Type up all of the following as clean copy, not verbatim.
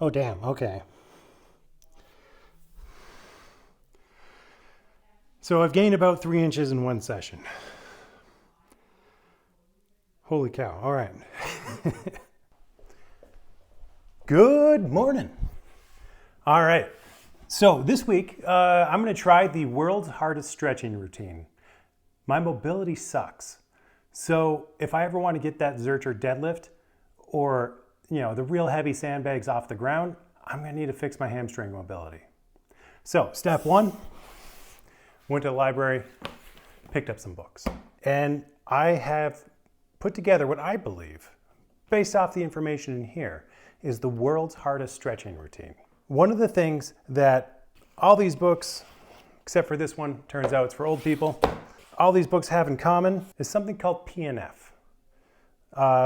Oh, damn. Okay. So I've gained about 3 inches in one session. Holy cow. All right. Good morning. All right. So this week, I'm going to try the world's hardest stretching routine. My mobility sucks. So if I ever want to get that Zercher deadlift or, the real heavy sandbags off the ground, I'm going to need to fix my hamstring mobility. So step one, went to the library, picked up some books. And I have put together what I believe, based off the information in here, is the world's hardest stretching routine. One of the things that all these books, except for this one, turns out it's for old people, all these books have in common is something called PNF,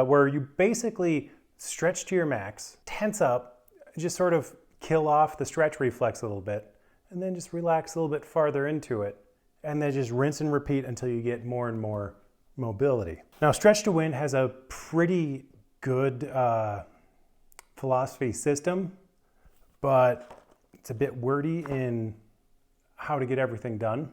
where you basically stretch to your max, tense up, just sort of kill off the stretch reflex a little bit, and then just relax a little bit farther into it, and then just rinse and repeat until you get more and more mobility. Now, Stretch to Win has a pretty good philosophy system, but it's a bit wordy in how to get everything done.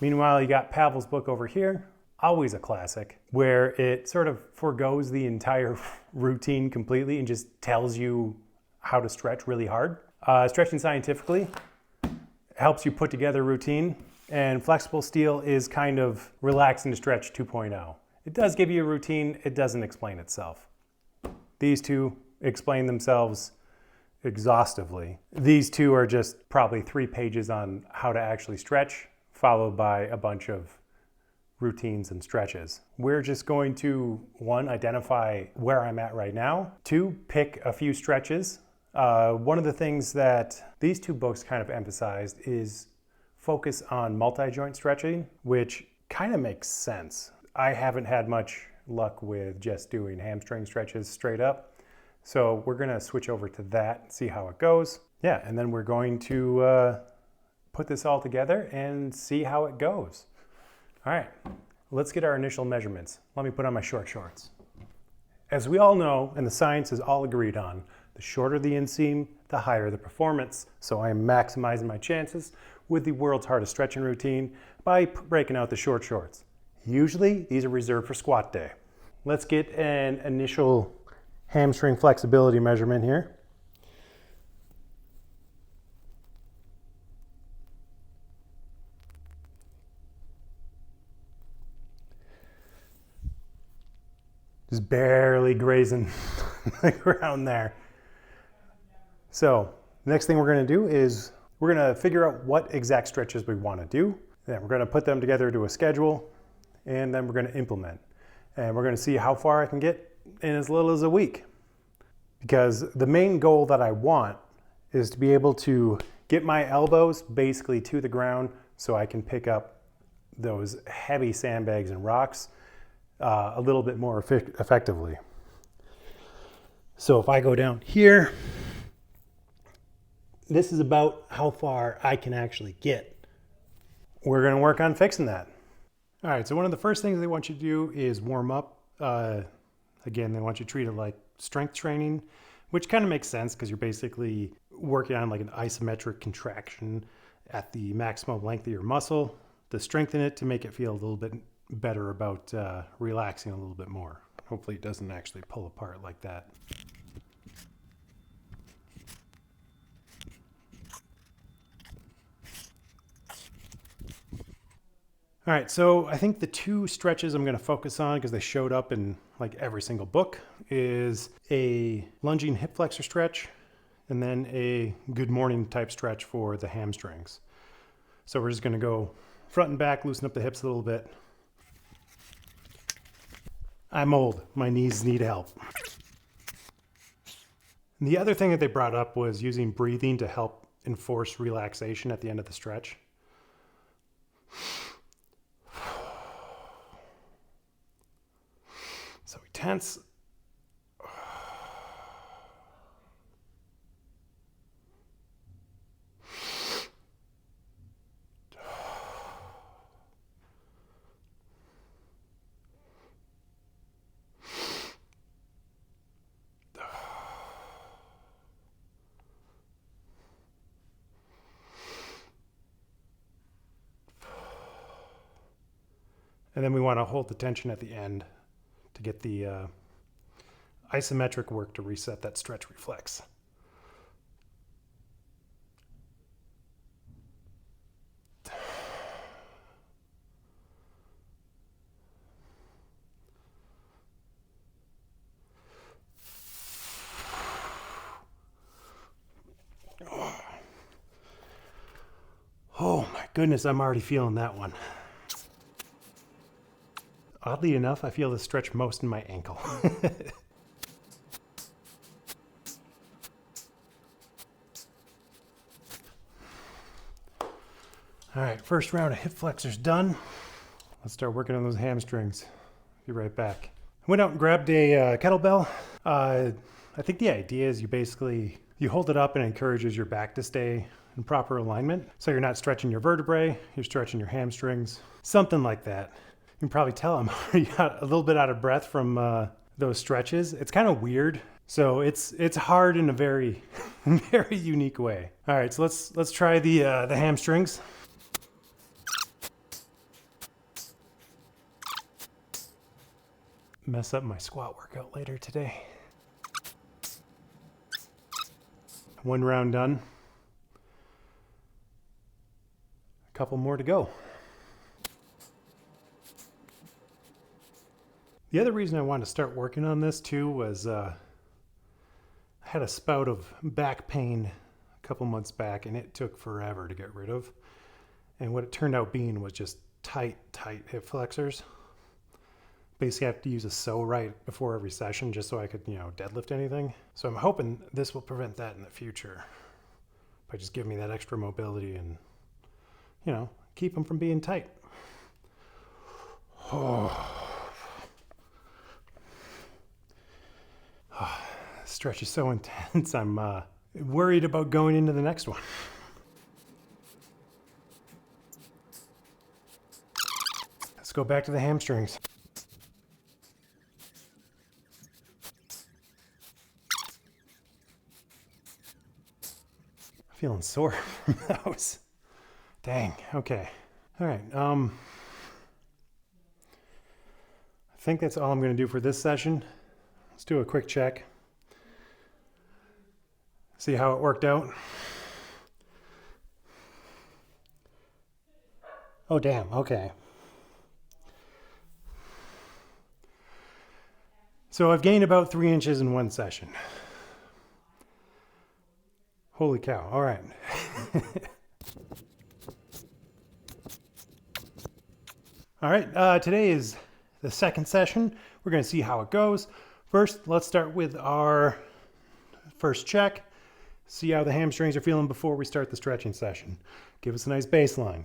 Meanwhile, you got Pavel's book over here, always a classic, where it sort of forgoes the entire routine completely and just tells you how to stretch really hard. Stretching Scientifically helps you put together a routine, and Flexible Steel is kind of Relax and Stretch 2.0. It does give you a routine, it doesn't explain itself. These two explain themselves exhaustively. These two are just probably 3 pages on how to actually stretch, followed by a bunch of routines and stretches. We're just going to, 1, identify where I'm at right now, 2, pick a few stretches. One of the things that these 2 books kind of emphasized is focus on multi-joint stretching, which kind of makes sense. I haven't had much luck with just doing hamstring stretches straight up, so we're going to switch over to that and see how it goes. Yeah, and then we're going to put this all together and see how it goes. All right, let's get our initial measurements. Let me put on my short shorts. As we all know, and the science is all agreed on, the shorter the inseam, the higher the performance. So I am maximizing my chances with the world's hardest stretching routine by breaking out the short shorts. Usually, these are reserved for squat day. Let's get an initial hamstring flexibility measurement here. Just barely grazing the ground there. So the next thing we're going to do is we're going to figure out what exact stretches we want to do. Then we're going to put them together to a schedule, and then we're going to implement. And we're going to see how far I can get in as little as a week. Because the main goal that I want is to be able to get my elbows basically to the ground so I can pick up those heavy sandbags and rocks a little bit more effectively. So if I go down here, this is about how far I can actually get. We're going to work on fixing that. All right, so one of the first things they want you to do is warm up. Again, they want you to treat it like strength training, which kind of makes sense because you're basically working on like an isometric contraction at the maximum length of your muscle to strengthen it to make it feel a little bit better about relaxing a little bit more. Hopefully it doesn't actually pull apart like that. All right, so I think the 2 stretches I'm going to focus on because they showed up in like every single book is a lunging hip flexor stretch and then a good morning type stretch for the hamstrings. So we're just going to go front and back, loosen up the hips a little bit. I'm old. My knees need help. And the other thing that they brought up was using breathing to help enforce relaxation at the end of the stretch. So we tense. And then we want to hold the tension at the end to get the isometric work to reset that stretch reflex. Oh my goodness, I'm already feeling that one. Oddly enough, I feel the stretch most in my ankle. All right, first round of hip flexors done. Let's start working on those hamstrings. Be right back. I went out and grabbed a kettlebell. I think the idea is you hold it up and it encourages your back to stay in proper alignment. So you're not stretching your vertebrae, you're stretching your hamstrings, something like that. You can probably tell I'm already a little bit out of breath from those stretches. It's kind of weird. So it's hard in a very, very unique way. All right, so let's try the hamstrings. Mess up my squat workout later today. One round done. A couple more to go. The other reason I wanted to start working on this too was I had a spout of back pain a couple months back and it took forever to get rid of. And what it turned out being was just tight hip flexors. Basically, I have to use a sew right before every session just so I could, deadlift anything. So I'm hoping this will prevent that in the future by just giving me that extra mobility and, keep them from being tight. Stretch is so intense, I'm worried about going into the next one. Let's go back to the hamstrings. Feeling sore from those. Dang, okay. All right, I think that's all I'm gonna do for this session. Let's do a quick check. See how it worked out. Oh damn, okay. So I've gained about 3 inches in one session. Holy cow, all right. All right, today is the second session. We're gonna see how it goes. First, let's start with our first check. See how the hamstrings are feeling before we start the stretching session. Give us a nice baseline.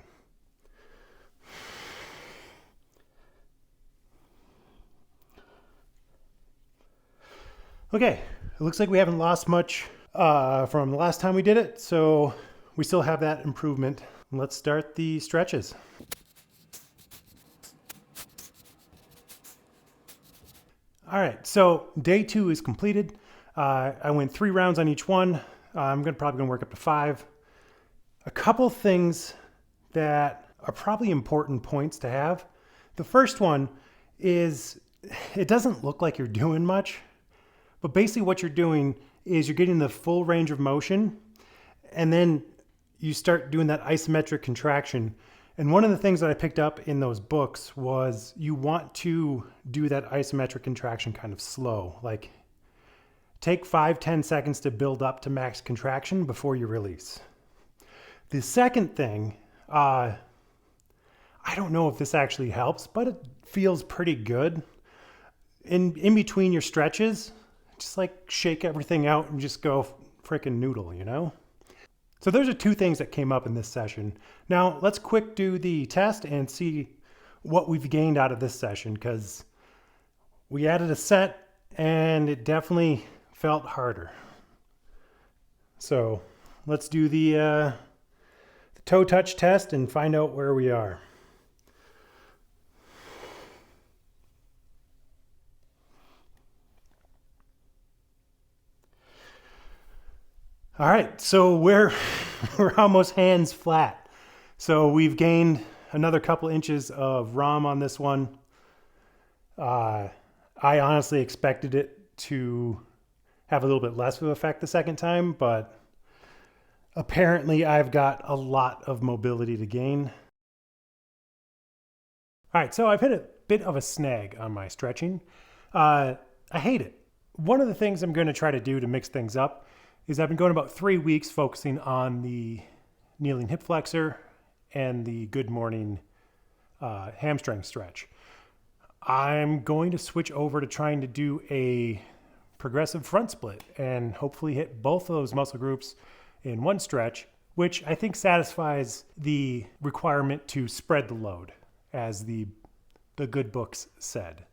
Okay, it looks like we haven't lost much from the last time we did it, so we still have that improvement. Let's start the stretches. All right, so day 2 is completed. I went 3 rounds on each one. I'm probably gonna work up to 5. A couple things that are probably important points to have. The first one is it doesn't look like you're doing much, but basically what you're doing is you're getting the full range of motion, and then you start doing that isometric contraction. And one of the things that I picked up in those books was you want to do that isometric contraction kind of slow. Like take 5-10 seconds to build up to max contraction before you release. The second thing, I don't know if this actually helps, but it feels pretty good. In between your stretches, just like shake everything out and just go frickin' noodle, So those are 2 things that came up in this session. Now let's quick do the test and see what we've gained out of this session, because we added a set and it definitely felt harder. So let's do the toe touch test and find out where we are. All right, so we're almost hands flat. So we've gained another couple inches of ROM on this one. I honestly expected it to have a little bit less of an effect the second time, but apparently I've got a lot of mobility to gain. All right, so I've hit a bit of a snag on my stretching. I hate it. One of the things I'm going to try to do to mix things up is I've been going about 3 weeks focusing on the kneeling hip flexor and the good morning hamstring stretch. I'm going to switch over to trying to do a progressive front split and hopefully hit both of those muscle groups in one stretch, which I think satisfies the requirement to spread the load, as the good books said.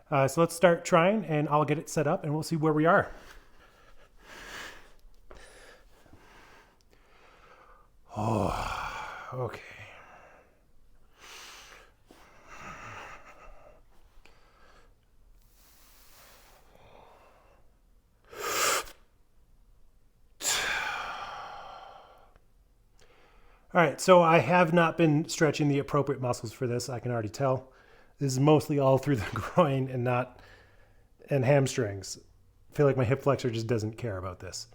So let's start trying, and I'll get it set up and we'll see where we are. Oh, okay. All right, so I have not been stretching the appropriate muscles for this, I can already tell. This is mostly all through the groin and hamstrings. I feel like my hip flexor just doesn't care about this.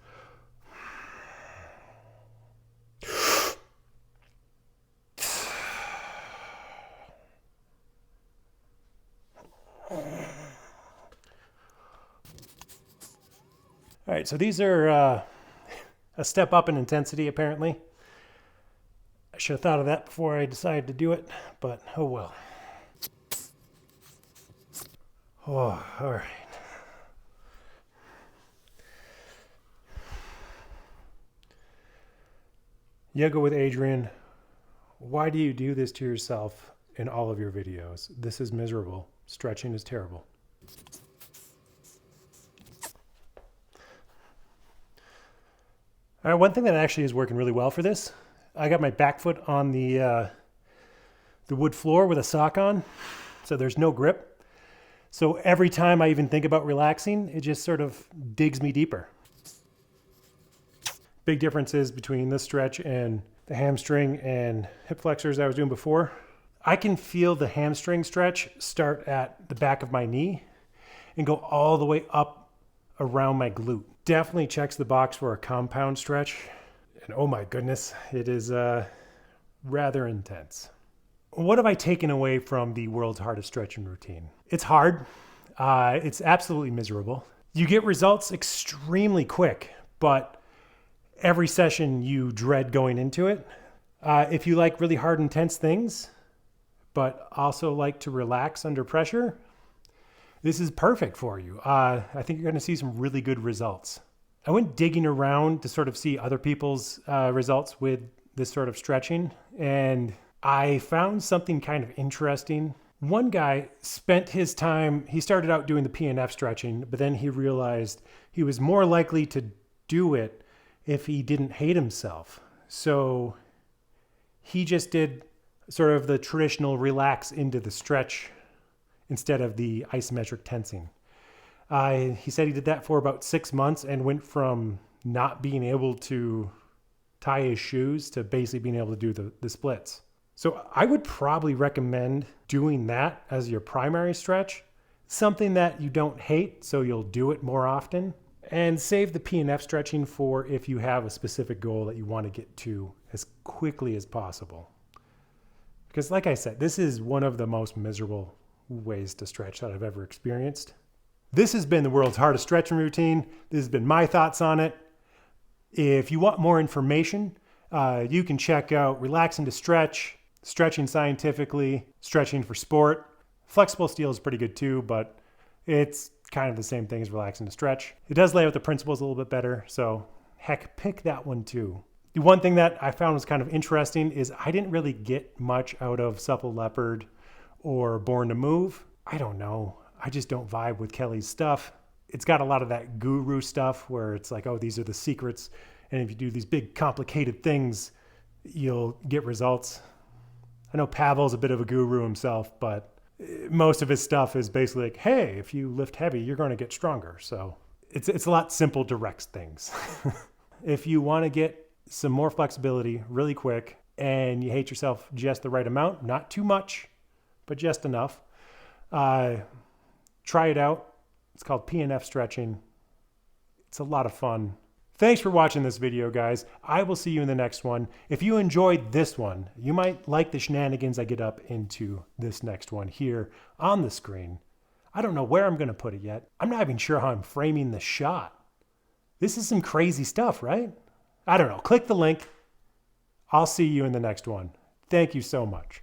All right, so these are a step up in intensity, apparently. I should have thought of that before I decided to do it, but oh well. Oh, all right. Yoga with Adrian. Why do you do this to yourself in all of your videos? This is miserable. Stretching is terrible. All right, one thing that actually is working really well for this, I got my back foot on the wood floor with a sock on, so there's no grip. So every time I even think about relaxing, it just sort of digs me deeper. Big differences between this stretch and the hamstring and hip flexors I was doing before. I can feel the hamstring stretch start at the back of my knee and go all the way up around my glute. Definitely checks the box for a compound stretch. And oh my goodness, it is rather intense. What have I taken away from the world's hardest stretching routine? It's hard. It's absolutely miserable. You get results extremely quick, but every session you dread going into it. If you like really hard, intense things, but also like to relax under pressure, this is perfect for you. I think you're going to see some really good results. I went digging around to sort of see other people's results with this sort of stretching, and I found something kind of interesting. One guy spent his time, he started out doing the PNF stretching, but then he realized he was more likely to do it if he didn't hate himself. So he just did sort of the traditional relax into the stretch instead of the isometric tensing. He said he did that for about 6 months and went from not being able to tie his shoes to basically being able to do the splits. So I would probably recommend doing that as your primary stretch, something that you don't hate, so you'll do it more often, and save the PNF stretching for if you have a specific goal that you want to get to as quickly as possible. Because like I said, this is one of the most miserable ways to stretch that I've ever experienced. This has been the world's hardest stretching routine. This has been my thoughts on it. If you want more information, you can check out Relaxing to Stretch, Stretching Scientifically, Stretching for Sport. Flexible Steel is pretty good too, but it's kind of the same thing as Relaxing to Stretch. It does lay out the principles a little bit better, so heck, pick that one too. The one thing that I found was kind of interesting is I didn't really get much out of Supple Leopard or Born to Move. I don't know. I just don't vibe with Kelly's stuff. It's got a lot of that guru stuff where it's like, oh, these are the secrets. And if you do these big complicated things, you'll get results. I know Pavel's a bit of a guru himself, but most of his stuff is basically like, hey, if you lift heavy, you're going to get stronger. So it's a lot simple, direct things. If you want to get some more flexibility really quick, and you hate yourself just the right amount, not too much, but just enough, try it out. It's called PNF stretching. It's a lot of fun. Thanks for watching this video, guys. I will see you in the next one. If you enjoyed this one, you might like the shenanigans I get up into this next one here on the screen. I don't know where I'm going to put it yet. I'm not even sure how I'm framing the shot. This is some crazy stuff, right? I don't know. Click the link. I'll see you in the next one. Thank you so much.